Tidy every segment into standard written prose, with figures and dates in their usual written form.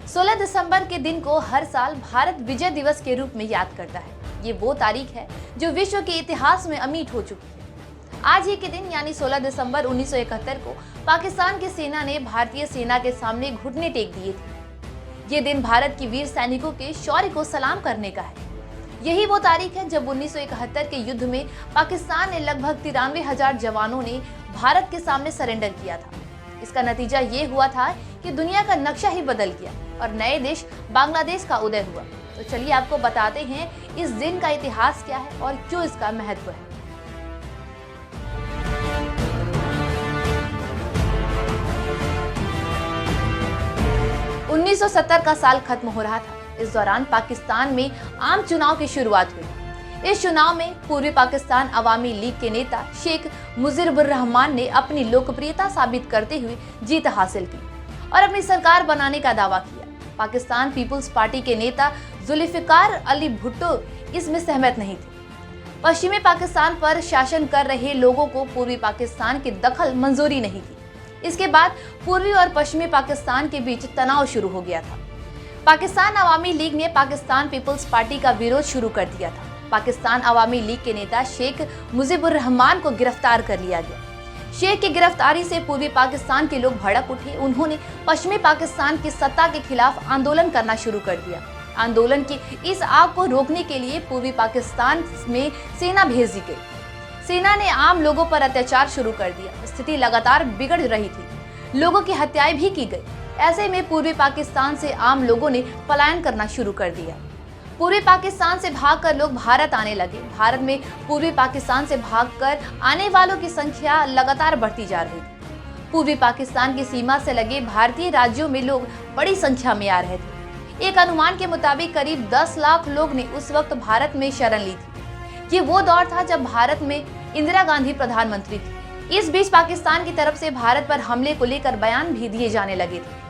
16 दिसंबर के दिन को हर साल भारत विजय दिवस के रूप में याद करता है। ये वो तारीख है जो विश्व के इतिहास में अमिट हो चुकी है। आज ही के दिन यानी 16 दिसंबर 1971 को पाकिस्तान की सेना ने भारतीय सेना के सामने घुटने टेक दिए थे। ये दिन भारत की वीर सैनिकों के शौर्य को सलाम करने का है। यही वो तारीख है जब 1971 के युद्ध में पाकिस्तान ने लगभग 93,000 जवानों ने भारत के सामने सरेंडर किया था। इसका नतीजा ये हुआ था कि दुनिया का नक्शा ही बदल गया और नए देश बांग्लादेश का उदय हुआ। तो चलिए आपको बताते हैं इस दिन का इतिहास क्या है और क्यों इसका महत्व है। उन्नीस 1970 का साल खत्म हो रहा था। इस दौरान पाकिस्तान में आम चुनाव की शुरुआत हुई। इस चुनाव में पूर्वी पाकिस्तान अवामी लीग के नेता शेख मुजीबुर रहमान ने अपनी लोकप्रियता साबित करते हुए जीत हासिल की और अपनी सरकार बनाने का दावा किया। पाकिस्तान पीपुल्स पार्टी के नेता जुल्फिकार अली भुट्टो इसमें सहमत नहीं थे। पश्चिमी पाकिस्तान पर शासन कर रहे लोगों को पूर्वी पाकिस्तान की दखल मंजूरी नहीं थी। इसके बाद पूर्वी और पश्चिमी पाकिस्तान के बीच तनाव शुरू हो गया था। पाकिस्तान अवामी लीग ने पाकिस्तान पीपुल्स पार्टी का विरोध शुरू कर दिया था। पाकिस्तान अवामी लीग के नेता शेख मुजीबुर रहमान को गिरफ्तार कर लिया गया। शेख की गिरफ्तारी से पूर्वी पाकिस्तान के लोग भड़क उठे। उन्होंने पश्चिमी पाकिस्तान की सत्ता के खिलाफ आंदोलन करना शुरू कर दिया। आंदोलन की इस आग को रोकने के लिए पूर्वी पाकिस्तान में सेना भेज दी गई। सेना ने आम लोगों पर अत्याचार शुरू कर दिया। स्थिति लगातार बिगड़ रही थी। लोगों की हत्याएं भी की गई। ऐसे में पूर्वी पाकिस्तान से आम लोगों ने पलायन करना शुरू कर दिया। पूर्वी पाकिस्तान से भागकर लोग भारत आने लगे। भारत में पूर्वी पाकिस्तान से भागकर आने वालों की संख्या लगातार बढ़ती जा रही थी। पूर्वी पाकिस्तान की सीमा से लगे भारतीय राज्यों में लोग बड़ी संख्या में आ रहे थे। एक अनुमान के मुताबिक करीब 10 लाख लोग ने उस वक्त भारत में शरण ली थी। ये वो दौर था जब भारत में इंदिरा गांधी प्रधानमंत्री थी। इस बीच पाकिस्तान की तरफ से भारत पर हमले को लेकर बयान भी दिए जाने लगे थे।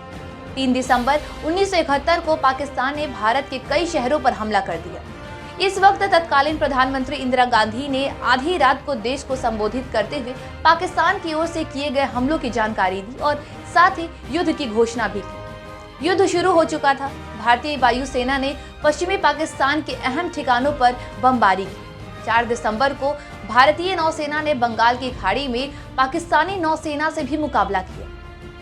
3 दिसंबर 1971 को पाकिस्तान ने भारत के कई शहरों पर हमला कर दिया। इस वक्त तत्कालीन प्रधानमंत्री इंदिरा गांधी ने आधी रात को देश को संबोधित करते हुए पाकिस्तान की ओर से किए गए हमलों की जानकारी दी और साथ ही युद्ध की घोषणा भी की। युद्ध शुरू हो चुका था। भारतीय वायुसेना ने पश्चिमी पाकिस्तान के अहम ठिकानों पर बमबारी की। 4 दिसंबर को भारतीय नौसेना ने बंगाल की खाड़ी में पाकिस्तानी नौसेना से भी मुकाबला किया।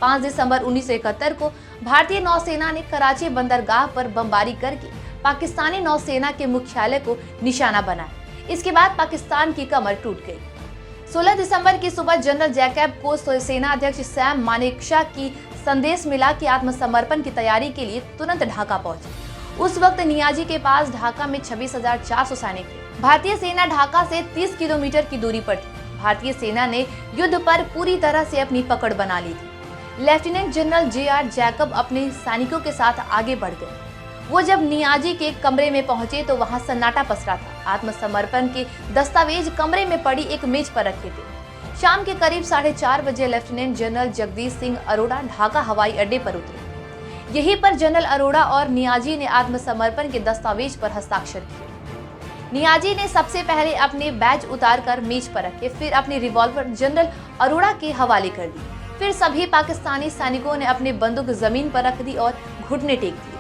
5 दिसंबर 1971 को भारतीय नौसेना ने कराची बंदरगाह पर बमबारी करके पाकिस्तानी नौसेना के मुख्यालय को निशाना बनाया। इसके बाद पाकिस्तान की कमर टूट गई। 16 दिसंबर की सुबह जनरल जैकब को सेना अध्यक्ष सैम मानेकशॉ की संदेश मिला कि आत्मसमर्पण की तैयारी के लिए तुरंत ढाका पहुंचे। उस वक्त नियाजी के पास ढाका में 26,400 सैनिक थे। भारतीय सेना ढाका से 30 किलोमीटर की दूरी पर थी। भारतीय सेना ने युद्ध पर पूरी तरह से अपनी पकड़ बना ली थी। Lieutenant general JR. जैकब अपने सैनिकों के साथ आगे बढ़ गए। वो जब नियाजी के कमरे में पहुंचे तो वहां सन्नाटा पसरा था। आत्मसमर्पण के दस्तावेज कमरे में पड़ी एक मेज पर रखे थे। शाम के करीब 4:30 बजे लेफ्टिनेंट जनरल जगदीश सिंह अरोड़ा ढाका हवाई अड्डे पर उतरे। यहीं पर जनरल अरोड़ा और नियाजी ने आत्मसमर्पण के दस्तावेज पर हस्ताक्षर किए। नियाजी ने सबसे पहले अपने बैज उतारकर मेज पर रखे, फिर अपनी रिवॉल्वर जनरल अरोड़ा के हवाले कर दी। फिर सभी पाकिस्तानी सैनिकों ने अपनी बंदूक जमीन पर रख दी और घुटने टेक दिए।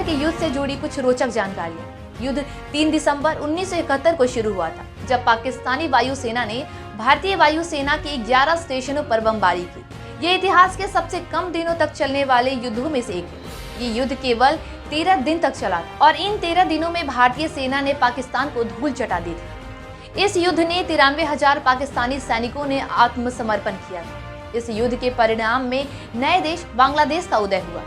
के युद्ध से जुड़ी कुछ रोचक जानकारियां। युद्ध 3 दिसंबर 1971 को शुरू हुआ था, जब पाकिस्तानी वायुसेना ने भारतीय वायुसेना के 11 स्टेशनों पर बमबारी की। ये इतिहास के सबसे कम दिनों तक चलने वाले युद्धों में से एक है। ये युद्ध केवल 13 दिन तक चला था और इन 13 दिनों में भारतीय सेना ने पाकिस्तान को धूल चटा दी थी। इस युद्ध ने 93,000 पाकिस्तानी सैनिकों ने आत्मसमर्पण किया था। इस युद्ध के परिणाम में नए देश बांग्लादेश का उदय हुआ।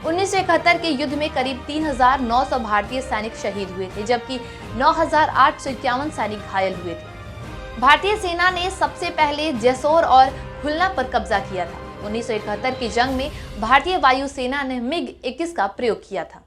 1971 के युद्ध में करीब 3,900 भारतीय सैनिक शहीद हुए थे, जबकि 9,851 सैनिक घायल हुए थे। भारतीय सेना ने सबसे पहले जेसौर और खुलना पर कब्जा किया था। 1971 की जंग में भारतीय वायुसेना ने MiG-21 का प्रयोग किया था।